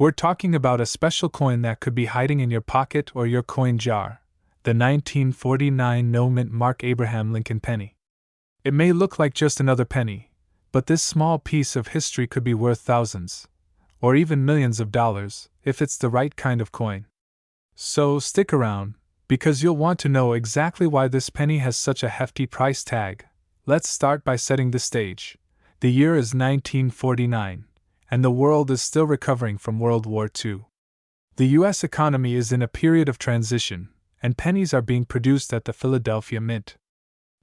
We're talking about a special coin that could be hiding in your pocket or your coin jar, the 1949 no-mint mark Abraham Lincoln penny. It may look like just another penny, but this small piece of history could be worth thousands, or even millions of dollars, if it's the right kind of coin. So stick around, because you'll want to know exactly why this penny has such a hefty price tag. Let's start by setting the stage. The year is 1949, and the world is still recovering from World War II. The U.S. economy is in a period of transition, and pennies are being produced at the Philadelphia Mint.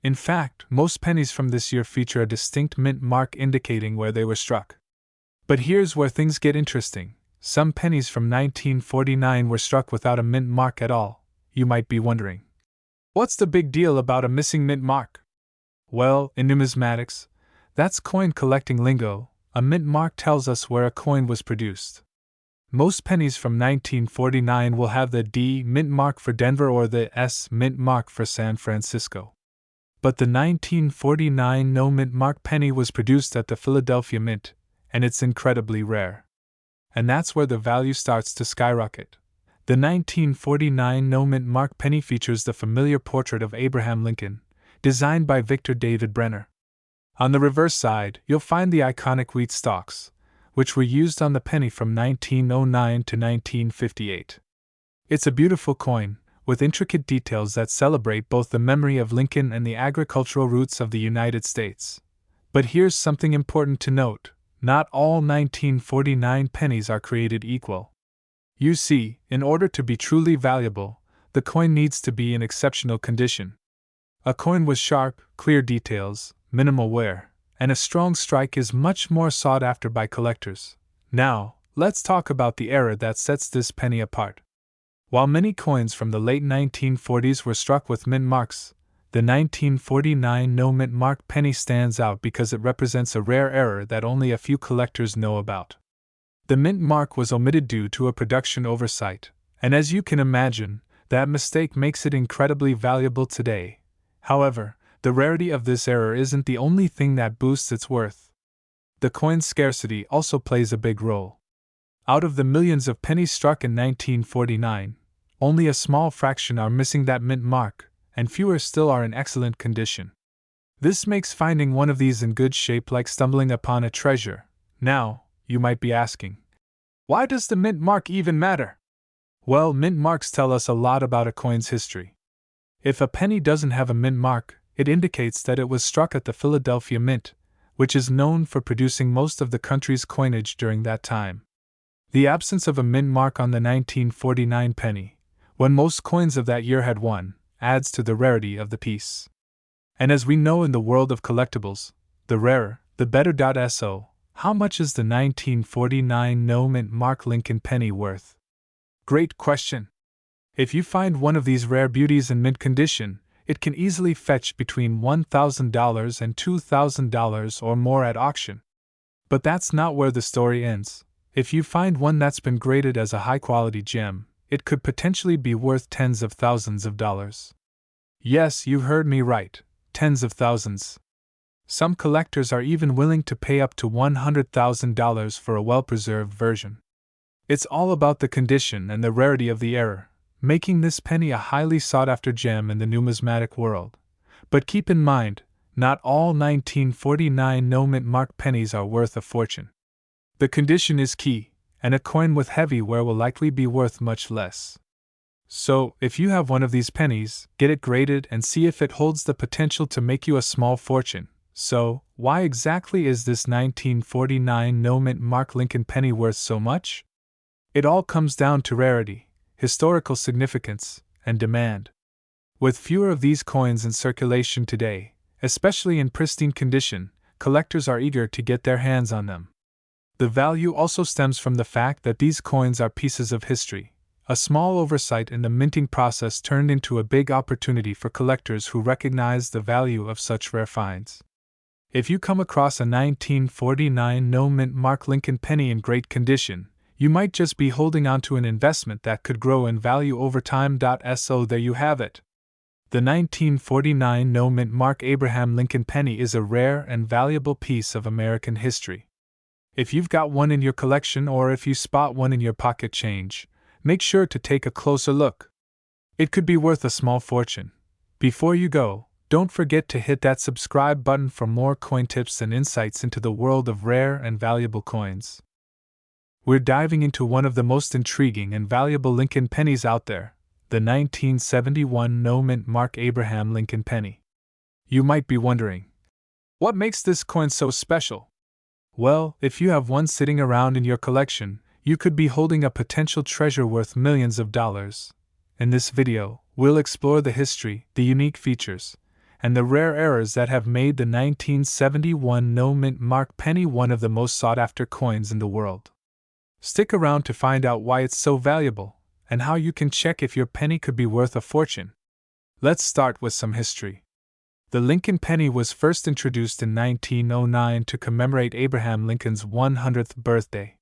In fact, most pennies from this year feature a distinct mint mark indicating where they were struck. But here's where things get interesting. Some pennies from 1949 were struck without a mint mark at all. You might be wondering, what's the big deal about a missing mint mark? Well, in numismatics, that's coin collecting lingo. A mint mark tells us where a coin was produced. Most pennies from 1949 will have the D mint mark for Denver or the S mint mark for San Francisco. But the 1949 no mint mark penny was produced at the Philadelphia Mint, and it's incredibly rare. And that's where the value starts to skyrocket. The 1949 no mint mark penny features the familiar portrait of Abraham Lincoln, designed by Victor David Brenner. On the reverse side, you'll find the iconic wheat stalks, which were used on the penny from 1909 to 1958. It's a beautiful coin, with intricate details that celebrate both the memory of Lincoln and the agricultural roots of the United States. But here's something important to note: not all 1949 pennies are created equal. You see, in order to be truly valuable, the coin needs to be in exceptional condition. A coin with sharp, clear details, minimal wear, and a strong strike is much more sought after by collectors. Now, let's talk about the era that sets this penny apart. While many coins from the late 1940s were struck with mint marks, the 1949 no mint mark penny stands out because it represents a rare error that only a few collectors know about. The mint mark was omitted due to a production oversight, and as you can imagine, that mistake makes it incredibly valuable today. However, the rarity of this error isn't the only thing that boosts its worth. The coin's scarcity also plays a big role. Out of the millions of pennies struck in 1949, only a small fraction are missing that mint mark, and fewer still are in excellent condition. This makes finding one of these in good shape like stumbling upon a treasure. Now, you might be asking, why does the mint mark even matter? Well, mint marks tell us a lot about a coin's history. If a penny doesn't have a mint mark, it indicates that it was struck at the Philadelphia Mint, which is known for producing most of the country's coinage during that time. The absence of a mint mark on the 1949 penny, when most coins of that year had one, adds to the rarity of the piece. And as we know in the world of collectibles, the rarer, the better. So, how much is the 1949 no mint mark Lincoln penny worth? Great question. If you find one of these rare beauties in mint condition, it can easily fetch between $1,000 and $2,000 or more at auction. But that's not where the story ends. If you find one that's been graded as a high-quality gem, it could potentially be worth tens of thousands of dollars. Yes, you heard me right, tens of thousands. Some collectors are even willing to pay up to $100,000 for a well-preserved version. It's all about the condition and the rarity of the error, making this penny a highly sought-after gem in the numismatic world. But keep in mind, not all 1949 no mint mark pennies are worth a fortune. The condition is key, and a coin with heavy wear will likely be worth much less. So, if you have one of these pennies, get it graded and see if it holds the potential to make you a small fortune. So, why exactly is this 1949 no mint mark Lincoln penny worth so much? It all comes down to rarity, historical significance, and demand. With fewer of these coins in circulation today, especially in pristine condition, collectors are eager to get their hands on them. The value also stems from the fact that these coins are pieces of history. A small oversight in the minting process turned into a big opportunity for collectors who recognize the value of such rare finds. If you come across a 1949 no mint mark Lincoln penny in great condition, you might just be holding on to an investment that could grow in value over time. So there you have it. The 1949 no mint mark Abraham Lincoln penny is a rare and valuable piece of American history. If you've got one in your collection or if you spot one in your pocket change, make sure to take a closer look. It could be worth a small fortune. Before you go, don't forget to hit that subscribe button for more coin tips and insights into the world of rare and valuable coins. We're diving into one of the most intriguing and valuable Lincoln pennies out there, the 1971 no-mint Mark Abraham Lincoln penny. You might be wondering, what makes this coin so special? Well, if you have one sitting around in your collection, you could be holding a potential treasure worth millions of dollars. In this video, we'll explore the history, the unique features, and the rare errors that have made the 1971 no-mint Mark penny one of the most sought-after coins in the world. Stick around to find out why it's so valuable, and how you can check if your penny could be worth a fortune. Let's start with some history. The Lincoln penny was first introduced in 1909 to commemorate Abraham Lincoln's 100th birthday.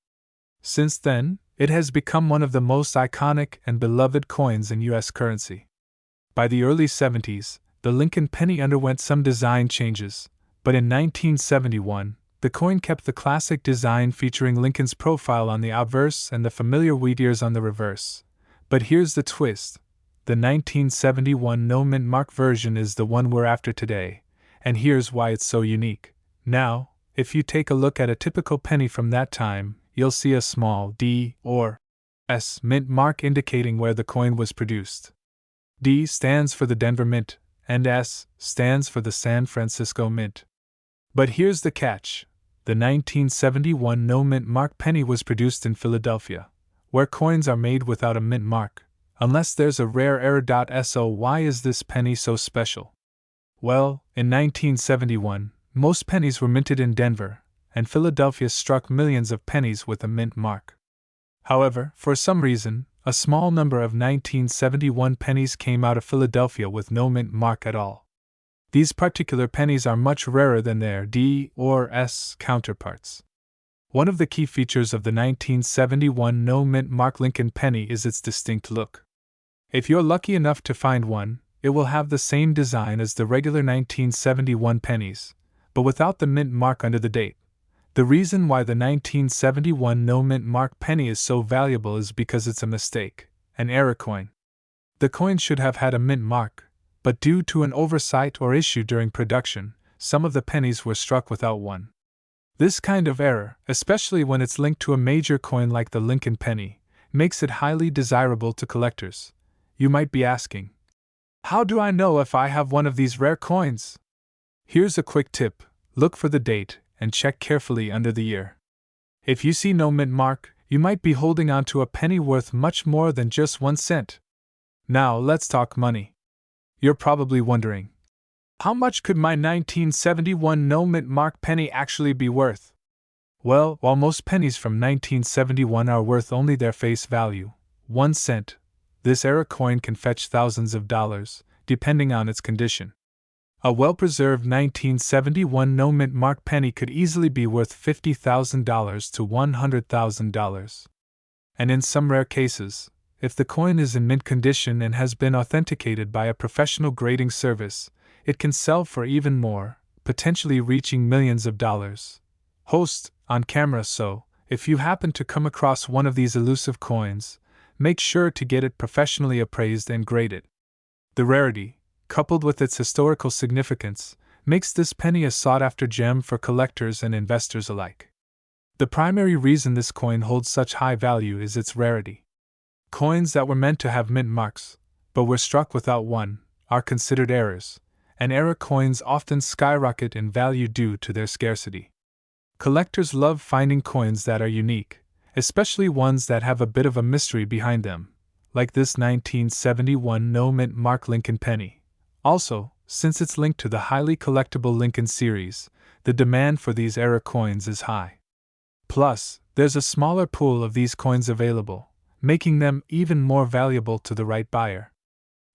Since then, it has become one of the most iconic and beloved coins in U.S. currency. By the early 70s, the Lincoln penny underwent some design changes, but in 1971, the coin kept the classic design featuring Lincoln's profile on the obverse and the familiar wheat ears on the reverse. But here's the twist. The 1971 no-mint Mark version is the one we're after today, and here's why it's so unique. Now, if you take a look at a typical penny from that time, you'll see a small D or S mint mark indicating where the coin was produced. D stands for the Denver Mint, and S stands for the San Francisco Mint. But here's the catch. The 1971 no-mint Mark penny was produced in Philadelphia, where coins are made without a mint mark, unless there's a rare error. So why is this penny so special? Well, in 1971, most pennies were minted in Denver, and Philadelphia struck millions of pennies with a mint mark. However, for some reason, a small number of 1971 pennies came out of Philadelphia with no mint mark at all. These particular pennies are much rarer than their D or S counterparts. One of the key features of the 1971 no-mint Mark Lincoln penny is its distinct look. If you're lucky enough to find one, it will have the same design as the regular 1971 pennies, but without the mint mark under the date. The reason why the 1971 no-mint Mark penny is so valuable is because it's a mistake, an error coin. The coin should have had a mint mark, but due to an oversight or issue during production, some of the pennies were struck without one. This kind of error, especially when it's linked to a major coin like the Lincoln penny, makes it highly desirable to collectors. You might be asking, how do I know if I have one of these rare coins? Here's a quick tip: look for the date and check carefully under the year. If you see no mint mark, you might be holding on to a penny worth much more than just 1 cent. Now let's talk money. You're probably wondering, how much could my 1971 no-mint Mark penny actually be worth? Well, while most pennies from 1971 are worth only their face value, 1 cent, this era coin can fetch thousands of dollars, depending on its condition. A well-preserved 1971 no-mint Mark penny could easily be worth $50,000 to $100,000. And in some rare cases, if the coin is in mint condition and has been authenticated by a professional grading service, it can sell for even more, potentially reaching millions of dollars. Host on camera. So, if you happen to come across one of these elusive coins, make sure to get it professionally appraised and graded. The rarity, coupled with its historical significance, makes this penny a sought-after gem for collectors and investors alike. The primary reason this coin holds such high value is its rarity. Coins that were meant to have mint marks, but were struck without one, are considered errors, and error coins often skyrocket in value due to their scarcity. Collectors love finding coins that are unique, especially ones that have a bit of a mystery behind them, like this 1971 no-mint Mark Lincoln penny. Also, since it's linked to the highly collectible Lincoln series, the demand for these error coins is high. Plus, there's a smaller pool of these coins available, making them even more valuable to the right buyer.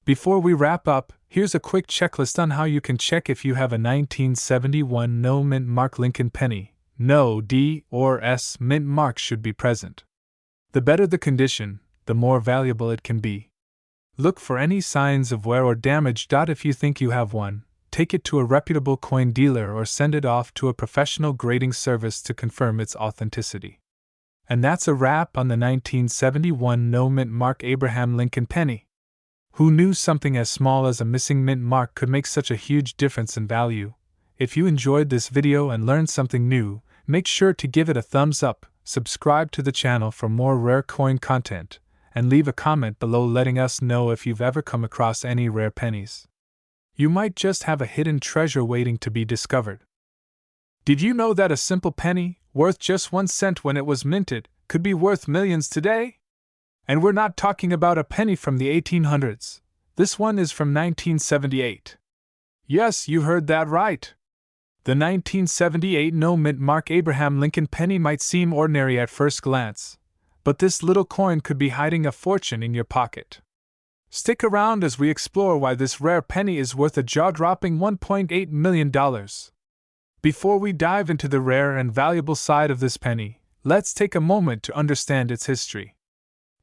Before we wrap up, here's a quick checklist on how you can check if you have a 1971 no-mint Mark Lincoln penny. No D or S mint mark should be present. The better the condition, the more valuable it can be. Look for any signs of wear or damage. If you think you have one, take it to a reputable coin dealer or send it off to a professional grading service to confirm its authenticity. And that's a wrap on the 1971 no-mint mark Abraham Lincoln penny. Who knew something as small as a missing mint mark could make such a huge difference in value? If you enjoyed this video and learned something new, make sure to give it a thumbs up, subscribe to the channel for more rare coin content, and leave a comment below letting us know if you've ever come across any rare pennies. You might just have a hidden treasure waiting to be discovered. Did you know that a simple penny, worth just 1 cent when it was minted, could be worth millions today? And we're not talking about a penny from the 1800s. This one is from 1978. Yes, you heard that right. The 1978 no-mint mark Abraham Lincoln penny might seem ordinary at first glance, but this little coin could be hiding a fortune in your pocket. Stick around as we explore why this rare penny is worth a jaw-dropping $1.8 million. Before we dive into the rare and valuable side of this penny, let's take a moment to understand its history.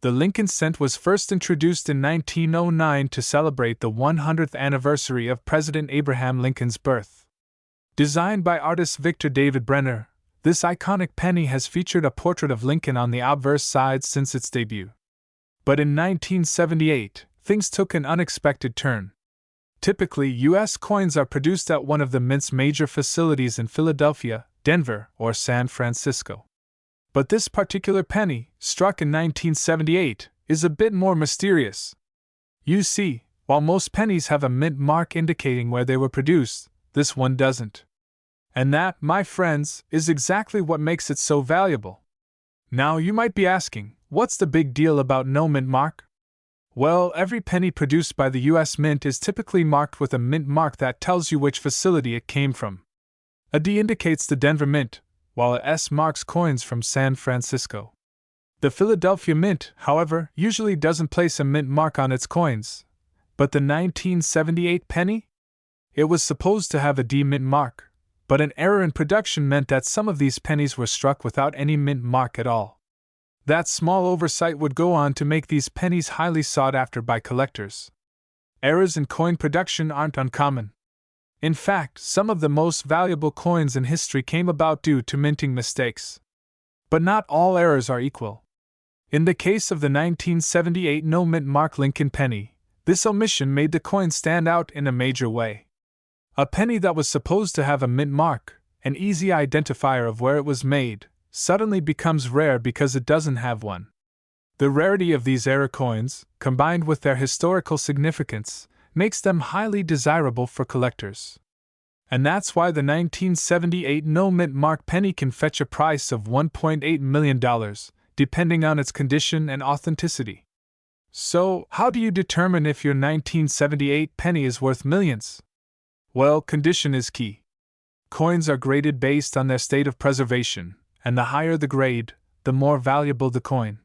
The Lincoln cent was first introduced in 1909 to celebrate the 100th anniversary of President Abraham Lincoln's birth. Designed by artist Victor David Brenner, this iconic penny has featured a portrait of Lincoln on the obverse side since its debut. But in 1978, things took an unexpected turn. Typically, U.S. coins are produced at one of the mint's major facilities in Philadelphia, Denver, or San Francisco. But this particular penny, struck in 1978, is a bit more mysterious. You see, while most pennies have a mint mark indicating where they were produced, this one doesn't. And that, my friends, is exactly what makes it so valuable. Now you might be asking, what's the big deal about no mint mark? Well, every penny produced by the U.S. Mint is typically marked with a mint mark that tells you which facility it came from. A D indicates the Denver Mint, while a S marks coins from San Francisco. The Philadelphia Mint, however, usually doesn't place a mint mark on its coins. But the 1978 penny? It was supposed to have a D mint mark, but an error in production meant that some of these pennies were struck without any mint mark at all. That small oversight would go on to make these pennies highly sought after by collectors. Errors in coin production aren't uncommon. In fact, some of the most valuable coins in history came about due to minting mistakes. But not all errors are equal. In the case of the 1978 no-mint mark Lincoln penny, this omission made the coin stand out in a major way. A penny that was supposed to have a mint mark, an easy identifier of where it was made, suddenly becomes rare because it doesn't have one. The rarity of these error coins, combined with their historical significance, makes them highly desirable for collectors. And that's why the 1978 no-mint mark penny can fetch a price of $1.8 million, depending on its condition and authenticity. So, how do you determine if your 1978 penny is worth millions? Well, condition is key. Coins are graded based on their state of preservation, and the higher the grade, the more valuable the coin.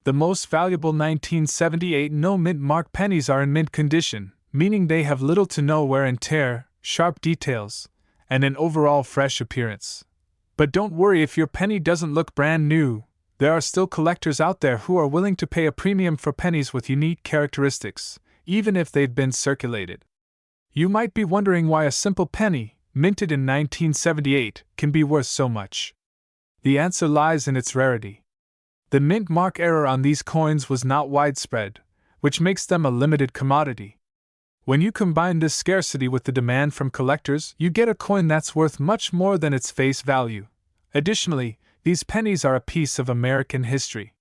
The most valuable 1978 no-mint mark pennies are in mint condition, meaning they have little to no wear and tear, sharp details, and an overall fresh appearance. But don't worry if your penny doesn't look brand new. There are still collectors out there who are willing to pay a premium for pennies with unique characteristics, even if they've been circulated. You might be wondering why a simple penny, minted in 1978, can be worth so much. The answer lies in its rarity. The mint mark error on these coins was not widespread, which makes them a limited commodity. When you combine this scarcity with the demand from collectors, you get a coin that's worth much more than its face value. Additionally, these pennies are a piece of American history.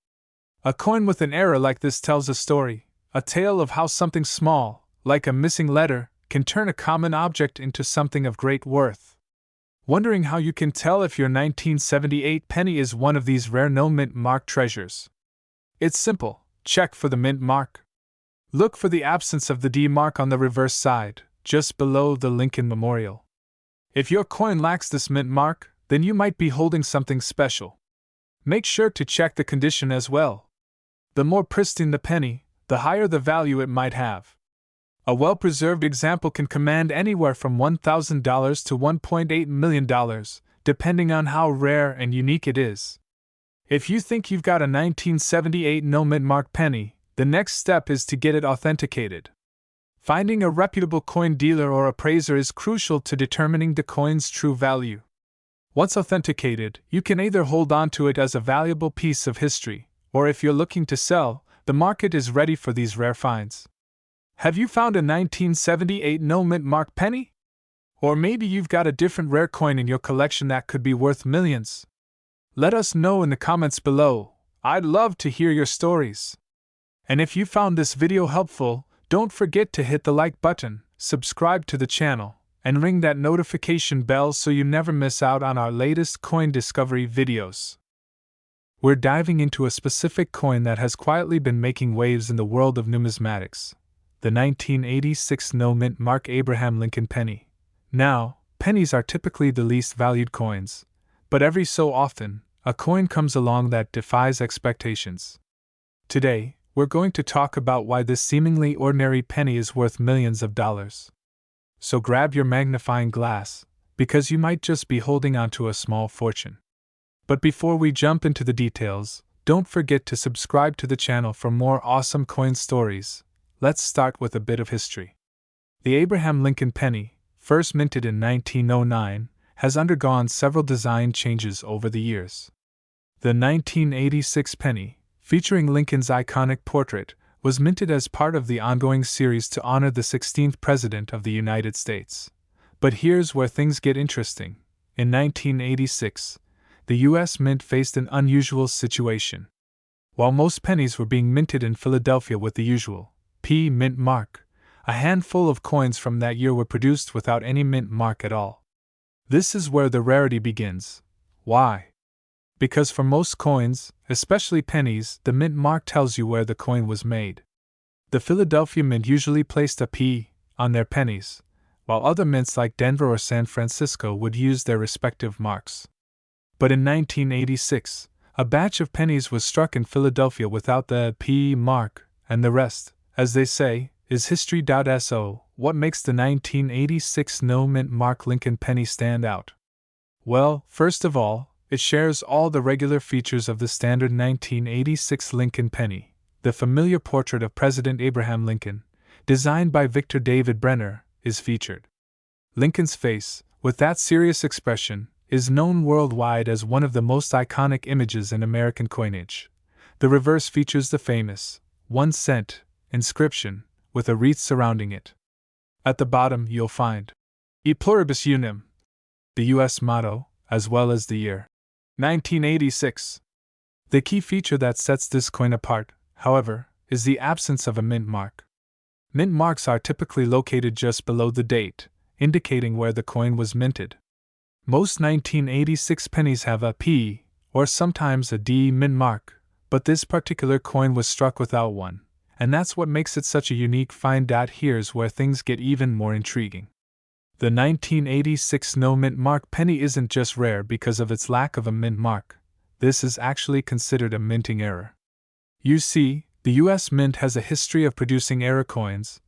A coin with an error like this tells a story, a tale of how something small, like a missing letter, can turn a common object into something of great worth. Wondering how you can tell if your 1978 penny is one of these rare no-mint mark treasures? It's simple. Check for the mint mark. Look for the absence of the D mark on the reverse side, just below the Lincoln Memorial. If your coin lacks this mint mark, then you might be holding something special. Make sure to check the condition as well. The more pristine the penny, the higher the value it might have. A well-preserved example can command anywhere from $1,000 to $1.8 million, depending on how rare and unique it is. If you think you've got a 1978 no-mint mark penny, the next step is to get it authenticated. Finding a reputable coin dealer or appraiser is crucial to determining the coin's true value. Once authenticated, you can either hold on to it as a valuable piece of history, or if you're looking to sell, the market is ready for these rare finds. Have you found a 1978 no-mint mark penny? Or maybe you've got a different rare coin in your collection that could be worth millions? Let us know in the comments below. I'd love to hear your stories. And if you found this video helpful, don't forget to hit the like button, subscribe to the channel, and ring that notification bell so you never miss out on our latest coin discovery videos. We're diving into a specific coin that has quietly been making waves in the world of numismatics, the 1986 no-mint mark Abraham Lincoln penny. Now, pennies are typically the least valued coins, but every so often, a coin comes along that defies expectations. Today, we're going to talk about why this seemingly ordinary penny is worth millions of dollars. So grab your magnifying glass, because you might just be holding onto a small fortune. But before we jump into the details, don't forget to subscribe to the channel for more awesome coin stories. Let's start with a bit of history. The Abraham Lincoln penny, first minted in 1909, has undergone several design changes over the years. The 1986 penny, featuring Lincoln's iconic portrait, was minted as part of the ongoing series to honor the 16th President of the United States. But here's where things get interesting. In 1986, the U.S. Mint faced an unusual situation. While most pennies were being minted in Philadelphia with the usual P mint mark, a handful of coins from that year were produced without any mint mark at all. This is where the rarity begins. Why? Because for most coins, especially pennies, the mint mark tells you where the coin was made. The Philadelphia Mint usually placed a P on their pennies, while other mints like Denver or San Francisco would use their respective marks. But in 1986, a batch of pennies was struck in Philadelphia without the P mark, and the rest, as they say, is history. So, what makes the 1986 no-mint mark Lincoln penny stand out? Well, first of all, it shares all the regular features of the standard 1986 Lincoln penny. The familiar portrait of President Abraham Lincoln, designed by Victor David Brenner, is featured. Lincoln's face, with that serious expression, is known worldwide as one of the most iconic images in American coinage. The reverse features the famous 1 cent inscription, with a wreath surrounding it. At the bottom you'll find E pluribus unum, the U.S. motto, as well as the year 1986. The key feature that sets this coin apart, however, is the absence of a mint mark. Mint marks are typically located just below the date, indicating where the coin was minted. Most 1986 pennies have a P, or sometimes a D mint mark, but this particular coin was struck without one, and that's what makes it such a unique find. Here's where things get even more intriguing. The 1986 no-mint mark penny isn't just rare because of its lack of a mint mark. This is actually considered a minting error. You see, the U.S. Mint has a history of producing error coins,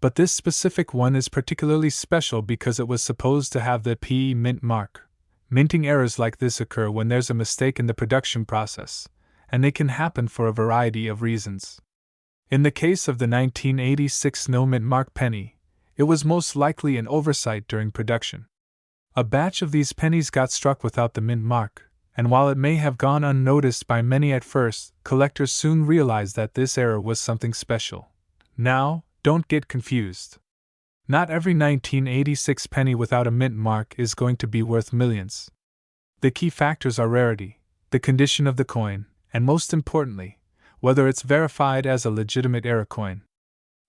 but this specific one is particularly special because it was supposed to have the P mint mark. Minting errors like this occur when there's a mistake in the production process, and they can happen for a variety of reasons. In the case of the 1986 no-mint mark penny, it was most likely an oversight during production. A batch of these pennies got struck without the mint mark, and while it may have gone unnoticed by many at first, collectors soon realized that this error was something special. Now, don't get confused. Not every 1986 penny without a mint mark is going to be worth millions. The key factors are rarity, the condition of the coin, and most importantly, whether it's verified as a legitimate error coin.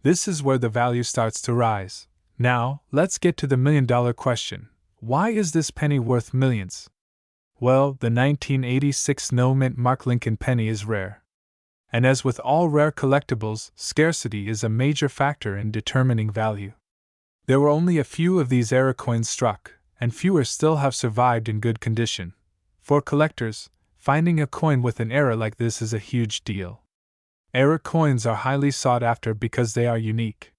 This is where the value starts to rise. Now, let's get to the million-dollar question. Why is this penny worth millions? Well, the 1986 no-mint mark Lincoln penny is rare. And as with all rare collectibles, scarcity is a major factor in determining value. There were only a few of these error coins struck, and fewer still have survived in good condition. For collectors, finding a coin with an error like this is a huge deal. Error coins are highly sought after because they are unique.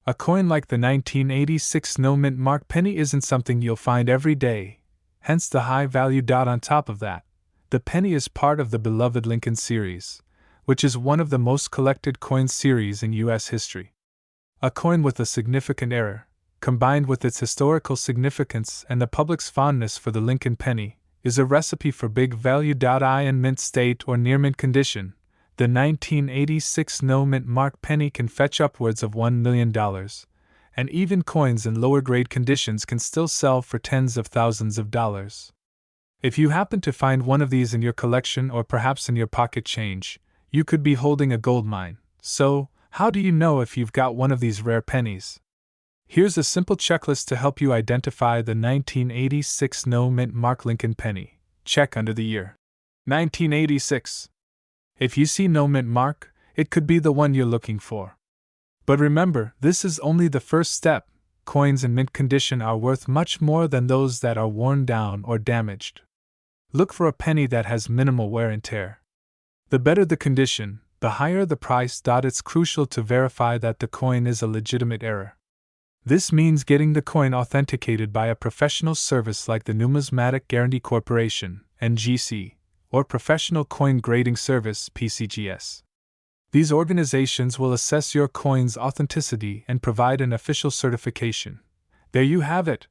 A coin like the 1986 no-mint mark penny isn't something you'll find every day, hence the high value. On top of that, the penny is part of the beloved Lincoln series, which is one of the most collected coin series in U.S. history. A coin with a significant error, combined with its historical significance and the public's fondness for the Lincoln penny, is a recipe for big value. In mint state or near mint condition, the 1986 no-mint mark penny can fetch upwards of $1 million, and even coins in lower grade conditions can still sell for tens of thousands of dollars. If you happen to find one of these in your collection or perhaps in your pocket change, you could be holding a gold mine. So, how do you know if you've got one of these rare pennies? Here's a simple checklist to help you identify the 1986 no-mint mark Lincoln penny. Check under the year. 1986. If you see no mint mark, it could be the one you're looking for. But remember, this is only the first step. Coins in mint condition are worth much more than those that are worn down or damaged. Look for a penny that has minimal wear and tear. The better the condition, the higher the price. It's crucial to verify that the coin is a legitimate error. This means getting the coin authenticated by a professional service like the Numismatic Guarantee Corporation, NGC, or Professional Coin Grading Service, PCGS. These organizations will assess your coin's authenticity and provide an official certification. There you have it.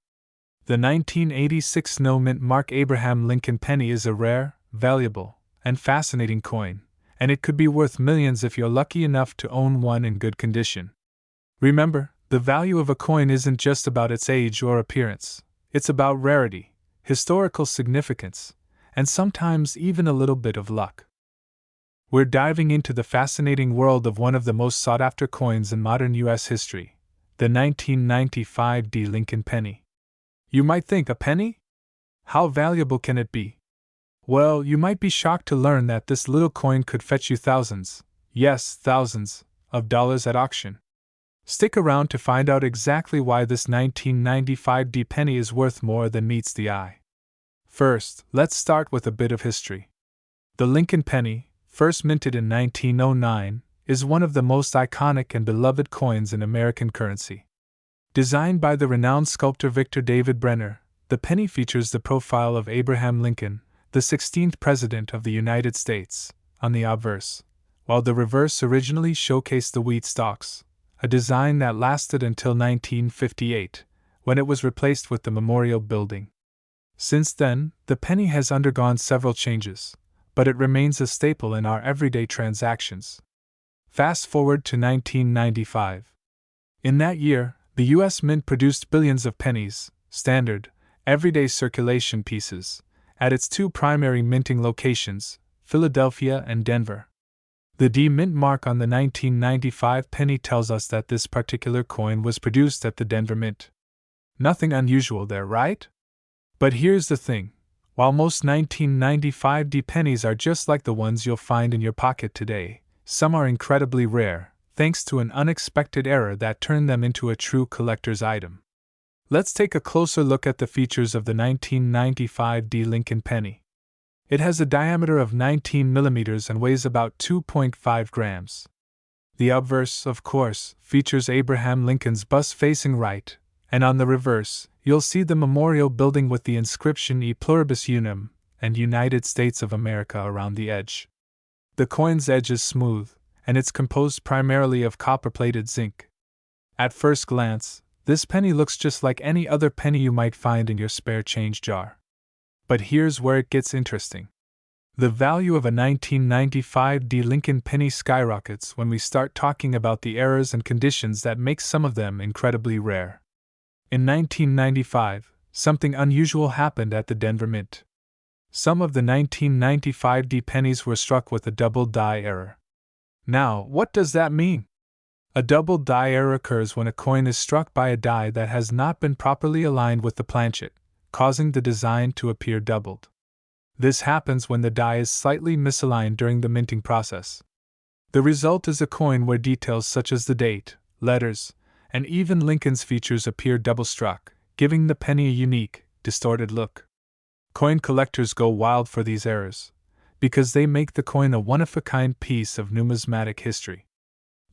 The 1986 no-mint mark Abraham Lincoln penny is a rare, valuable, and fascinating coin, and it could be worth millions if you're lucky enough to own one in good condition. Remember, the value of a coin isn't just about its age or appearance. It's about rarity, historical significance, and sometimes even a little bit of luck. We're diving into the fascinating world of one of the most sought-after coins in modern U.S. history, the 1995 Lincoln penny. You might think, a penny? How valuable can it be? Well, you might be shocked to learn that this little coin could fetch you thousands, yes, thousands, of dollars at auction. Stick around to find out exactly why this 1995 penny is worth more than meets the eye. First, let's start with a bit of history. The Lincoln penny, first minted in 1909, is one of the most iconic and beloved coins in American currency. Designed by the renowned sculptor Victor David Brenner, the penny features the profile of Abraham Lincoln, the 16th President of the United States, on the obverse, while the reverse originally showcased the wheat stalks, a design that lasted until 1958, when it was replaced with the Memorial Building. Since then, the penny has undergone several changes, but it remains a staple in our everyday transactions. Fast forward to 1995. In that year, the U.S. Mint produced billions of pennies, standard, everyday circulation pieces, at its two primary minting locations, Philadelphia and Denver. The D mint mark on the 1995 penny tells us that this particular coin was produced at the Denver Mint. Nothing unusual there, right? But here's the thing. While most 1995 pennies are just like the ones you'll find in your pocket today, some are incredibly rare, thanks to an unexpected error that turned them into a true collector's item. Let's take a closer look at the features of the 1995 Lincoln penny. It has a diameter of 19 millimeters and weighs about 2.5 grams. The obverse, of course, features Abraham Lincoln's bust facing right, and on the reverse, you'll see the Memorial Building with the inscription E Pluribus Unum and United States of America around the edge. The coin's edge is smooth, and it's composed primarily of copper-plated zinc. At first glance, this penny looks just like any other penny you might find in your spare change jar. But here's where it gets interesting. The value of a 1995 Lincoln penny skyrockets when we start talking about the errors and conditions that make some of them incredibly rare. In 1995, something unusual happened at the Denver Mint. Some of the 1995 pennies were struck with a double die error. Now, what does that mean? A double die error occurs when a coin is struck by a die that has not been properly aligned with the planchet, causing the design to appear doubled. This happens when the die is slightly misaligned during the minting process. The result is a coin where details such as the date, letters, and even Lincoln's features appear double-struck, giving the penny a unique, distorted look. Coin collectors go wild for these errors, because they make the coin a one-of-a-kind piece of numismatic history.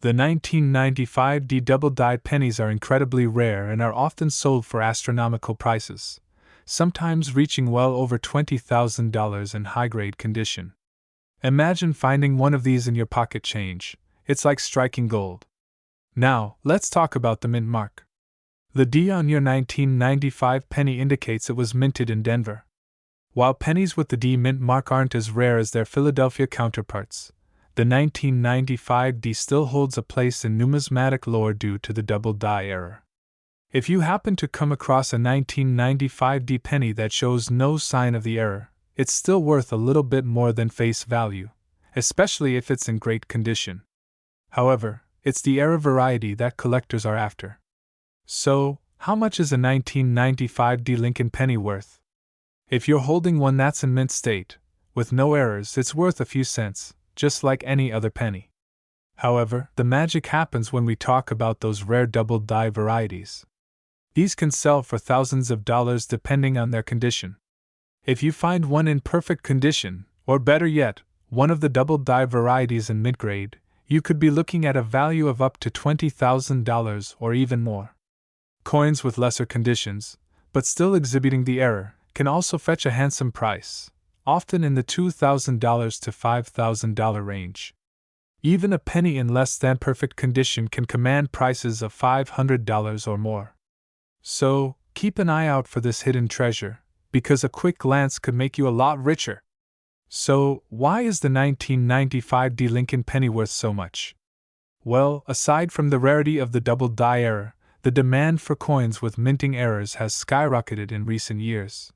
The 1995 double-dyed pennies are incredibly rare and are often sold for astronomical prices, sometimes reaching well over $20,000 in high-grade condition. Imagine finding one of these in your pocket change. It's like striking gold. Now, let's talk about the mint mark. The D on your 1995 penny indicates it was minted in Denver. While pennies with the D mint mark aren't as rare as their Philadelphia counterparts, the 1995 D still holds a place in numismatic lore due to the double die error. If you happen to come across a 1995 D penny that shows no sign of the error, it's still worth a little bit more than face value, especially if it's in great condition. However, it's the error variety that collectors are after. So, how much is a 1995 D Lincoln penny worth? If you're holding one that's in mint state, with no errors, it's worth a few cents, just like any other penny. However, the magic happens when we talk about those rare double die varieties. These can sell for thousands of dollars depending on their condition. If you find one in perfect condition, or better yet, one of the double die varieties in mint grade, you could be looking at a value of up to $20,000 or even more. Coins with lesser conditions, but still exhibiting the error, can also fetch a handsome price, often in the $2,000 to $5,000 range. Even a penny in less than perfect condition can command prices of $500 or more. So, keep an eye out for this hidden treasure, because a quick glance could make you a lot richer. So, why is the 1995 D Lincoln penny worth so much? Well, aside from the rarity of the double die error, the demand for coins with minting errors has skyrocketed in recent years.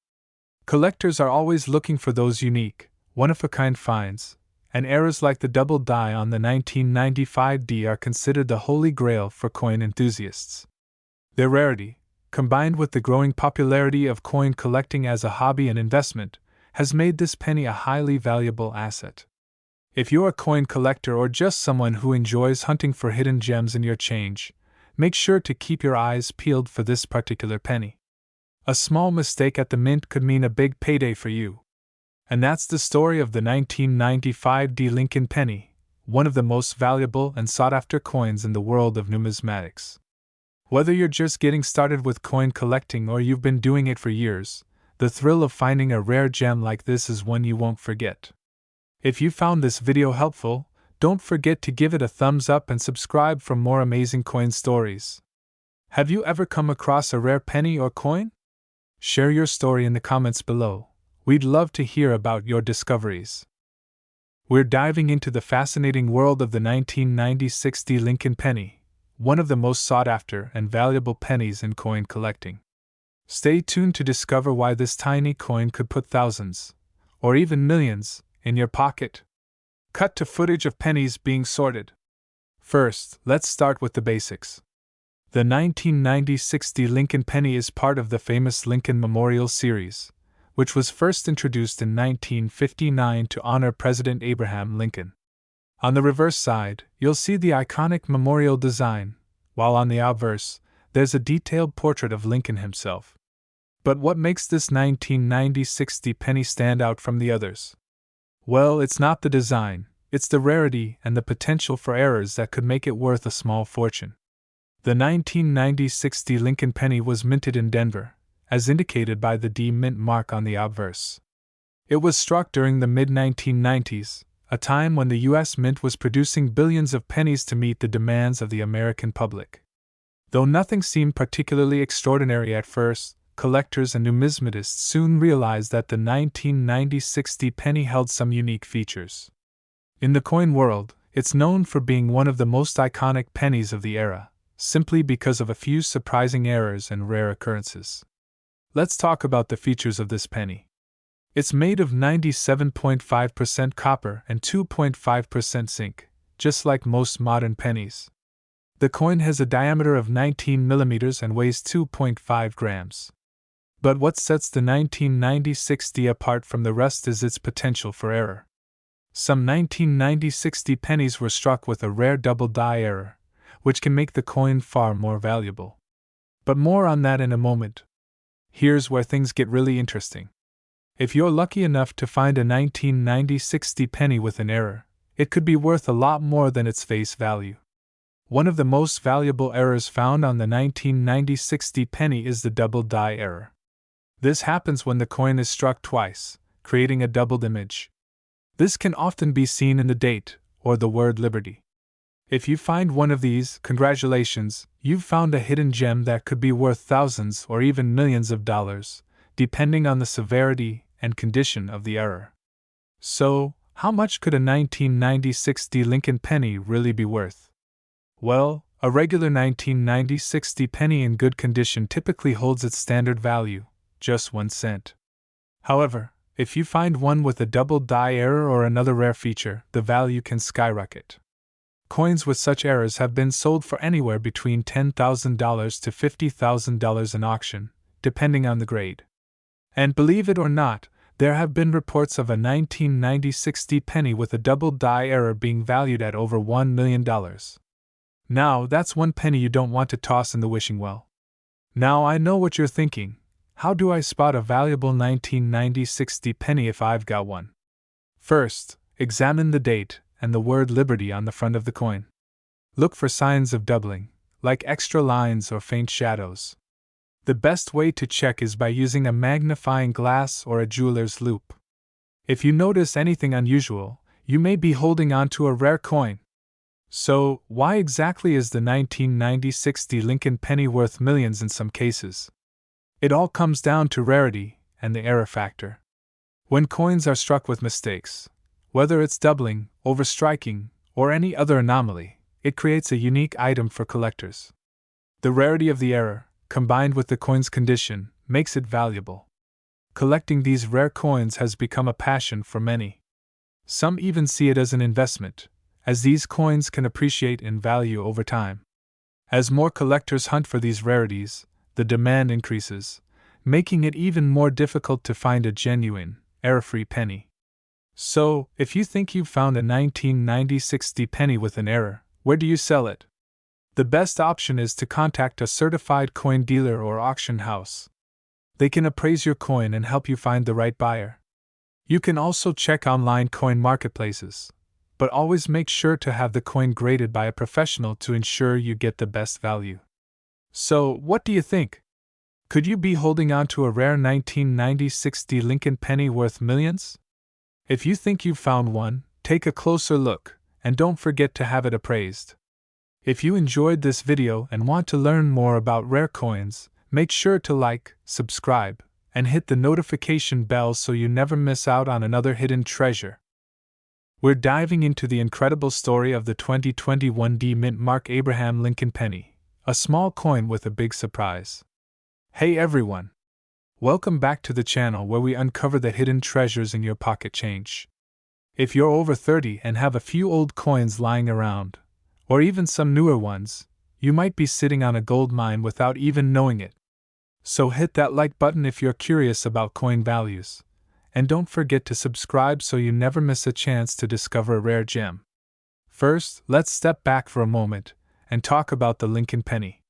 Collectors are always looking for those unique, one-of-a-kind finds, and errors like the double die on the 1995 D are considered the holy grail for coin enthusiasts. Their rarity, combined with the growing popularity of coin collecting as a hobby and investment, has made this penny a highly valuable asset. If you're a coin collector or just someone who enjoys hunting for hidden gems in your change, make sure to keep your eyes peeled for this particular penny. A small mistake at the mint could mean a big payday for you. And that's the story of the 1995 D Lincoln penny, one of the most valuable and sought-after coins in the world of numismatics. Whether you're just getting started with coin collecting or you've been doing it for years, the thrill of finding a rare gem like this is one you won't forget. If you found this video helpful, don't forget to give it a thumbs up and subscribe for more amazing coin stories. Have you ever come across a rare penny or coin? Share your story in the comments below. We'd love to hear about your discoveries. We're diving into the fascinating world of the 1996 D Lincoln penny, one of the most sought-after and valuable pennies in coin collecting. Stay tuned to discover why this tiny coin could put thousands, or even millions, in your pocket. Cut to footage of pennies being sorted. First, let's start with the basics. The 1996 D Lincoln penny is part of the famous Lincoln Memorial series, which was first introduced in 1959 to honor President Abraham Lincoln. On the reverse side, you'll see the iconic memorial design, while on the obverse, there's a detailed portrait of Lincoln himself. But what makes this 1996 D penny stand out from the others? Well, it's not the design, it's the rarity and the potential for errors that could make it worth a small fortune. The 1996 D Lincoln penny was minted in Denver, as indicated by the D mint mark on the obverse. It was struck during the mid-1990s, a time when the U.S. Mint was producing billions of pennies to meet the demands of the American public. Though nothing seemed particularly extraordinary at first, collectors and numismatists soon realized that the 1996 D penny held some unique features. In the coin world, it's known for being one of the most iconic pennies of the era, simply because of a few surprising errors and rare occurrences. Let's talk about the features of this penny. It's made of 97.5% copper and 2.5% zinc, just like most modern pennies. The coin has a diameter of 19 millimeters and weighs 2.5 grams. But what sets the 1996 D apart from the rest is its potential for error. Some 1996 D pennies were struck with a rare double die error, which can make the coin far more valuable. But more on that in a moment. Here's where things get really interesting. If you're lucky enough to find a 1996 D penny with an error, it could be worth a lot more than its face value. One of the most valuable errors found on the 1996 D penny is the double die error. This happens when the coin is struck twice, creating a doubled image. This can often be seen in the date, or the word Liberty. If you find one of these, congratulations, you've found a hidden gem that could be worth thousands or even millions of dollars, depending on the severity and condition of the error. So, how much could a 1996 D Lincoln penny really be worth? Well, a regular 1996 D penny in good condition typically holds its standard value, just 1 cent. However, if you find one with a double die error or another rare feature, the value can skyrocket. Coins with such errors have been sold for anywhere between $10,000 to $50,000 in auction, depending on the grade. And believe it or not, there have been reports of a 1996 D penny with a double die error being valued at over $1 million. Now, that's one penny you don't want to toss in the wishing well. Now I know what you're thinking. How do I spot a valuable 1996 D penny if I've got one? First, examine the date and the word Liberty on the front of the coin. Look for signs of doubling, like extra lines or faint shadows. The best way to check is by using a magnifying glass or a jeweler's loupe. If you notice anything unusual, you may be holding on to a rare coin. So, why exactly is the 1996 D Lincoln penny worth millions in some cases? It all comes down to rarity and the error factor. When coins are struck with mistakes, whether it's doubling, overstriking, or any other anomaly, it creates a unique item for collectors. The rarity of the error, combined with the coin's condition, makes it valuable. Collecting these rare coins has become a passion for many. Some even see it as an investment, as these coins can appreciate in value over time. As more collectors hunt for these rarities, the demand increases, making it even more difficult to find a genuine, error-free penny. So, if you think you've found a 1996 D penny with an error, where do you sell it? The best option is to contact a certified coin dealer or auction house. They can appraise your coin and help you find the right buyer. You can also check online coin marketplaces, but always make sure to have the coin graded by a professional to ensure you get the best value. So, what do you think? Could you be holding on to a rare 1996 D Lincoln penny worth millions? If you think you've found one, take a closer look, and don't forget to have it appraised. If you enjoyed this video and want to learn more about rare coins, make sure to like, subscribe, and hit the notification bell so you never miss out on another hidden treasure. We're diving into the incredible story of the 2021 D Mint Mark Abraham Lincoln penny, a small coin with a big surprise. Hey everyone! Welcome back to the channel where we uncover the hidden treasures in your pocket change. If you're over 30 and have a few old coins lying around, or even some newer ones, you might be sitting on a gold mine without even knowing it. So hit that like button if you're curious about coin values, and don't forget to subscribe so you never miss a chance to discover a rare gem. First, let's step back for a moment and talk about the Lincoln penny.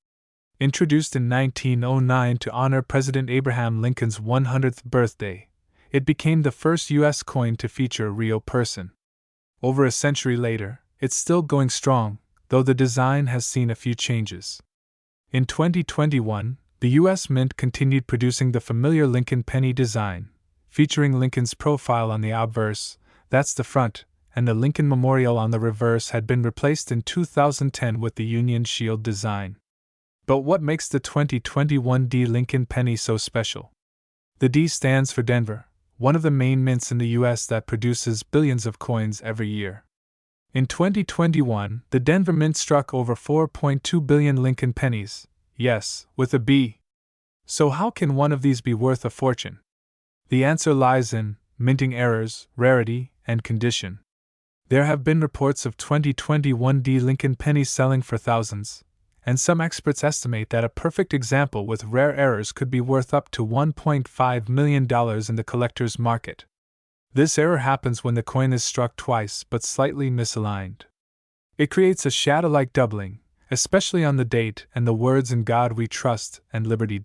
Introduced in 1909 to honor President Abraham Lincoln's 100th birthday, it became the first U.S. coin to feature a real person. Over a century later, it's still going strong, though the design has seen a few changes. In 2021, the U.S. Mint continued producing the familiar Lincoln penny design, featuring Lincoln's profile on the obverse, that's the front, and the Lincoln Memorial on the reverse had been replaced in 2010 with the Union Shield design. But what makes the 2021 D Lincoln penny so special? The D stands for Denver, one of the main mints in the U.S. that produces billions of coins every year. In 2021, the Denver Mint struck over 4.2 billion Lincoln pennies, yes, with a B. So how can one of these be worth a fortune? The answer lies in minting errors, rarity, and condition. There have been reports of 2021 D Lincoln pennies selling for thousands, and some experts estimate that a perfect example with rare errors could be worth up to $1.5 million in the collector's market. This error happens when the coin is struck twice but slightly misaligned. It creates a shadow-like doubling, especially on the date and the words "In God We Trust" and "Liberty."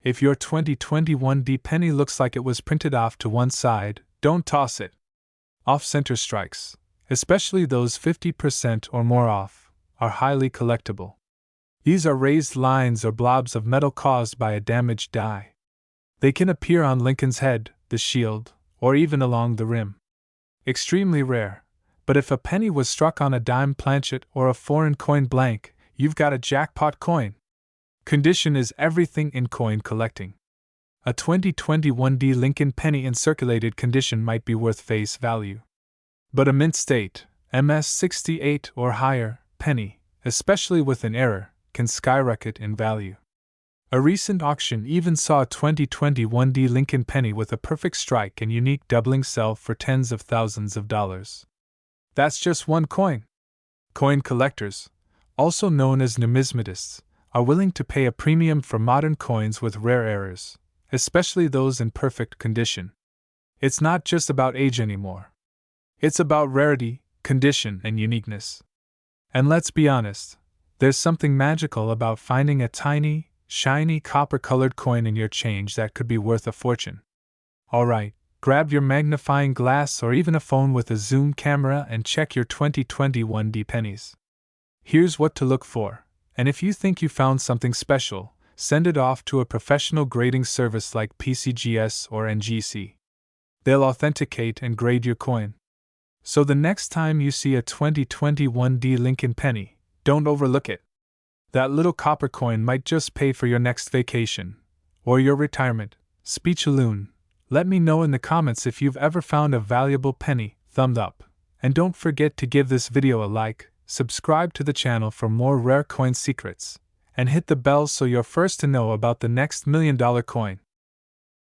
If your 2021 D penny looks like it was printed off to one side, don't toss it. Off-center strikes, especially those 50% or more off, are highly collectible. These are raised lines or blobs of metal caused by a damaged die. They can appear on Lincoln's head, the shield, or even along the rim. Extremely rare, But if a penny was struck on a dime planchet or a foreign coin blank, you've got a jackpot coin. Condition is everything in coin collecting. A 2021 Lincoln penny in circulated condition might be worth face value. But a mint state, MS68 or higher, penny, especially with an error, can skyrocket in value. A recent auction even saw a 2021 Lincoln penny with a perfect strike and unique doubling sell for tens of thousands of dollars. That's just one coin. Coin collectors, also known as numismatists, are willing to pay a premium for modern coins with rare errors, especially those in perfect condition. It's not just about age anymore. It's about rarity, condition, and uniqueness. And let's be honest, there's something magical about finding a tiny, shiny copper-colored coin in your change that could be worth a fortune. Alright, grab your magnifying glass or even a phone with a zoom camera and check your 2021 pennies. Here's what to look for, and if you think you found something special, send it off to a professional grading service like PCGS or NGC. They'll authenticate and grade your coin. So the next time you see a 2021 Lincoln penny, don't overlook it. That little copper coin might just pay for your next vacation, or your retirement. Speechaloon, let me know in the comments if you've ever found a valuable penny. Thumbs up. And don't forget to give this video a like, subscribe to the channel for more rare coin secrets, and hit the bell so you're first to know about the next $1 million coin.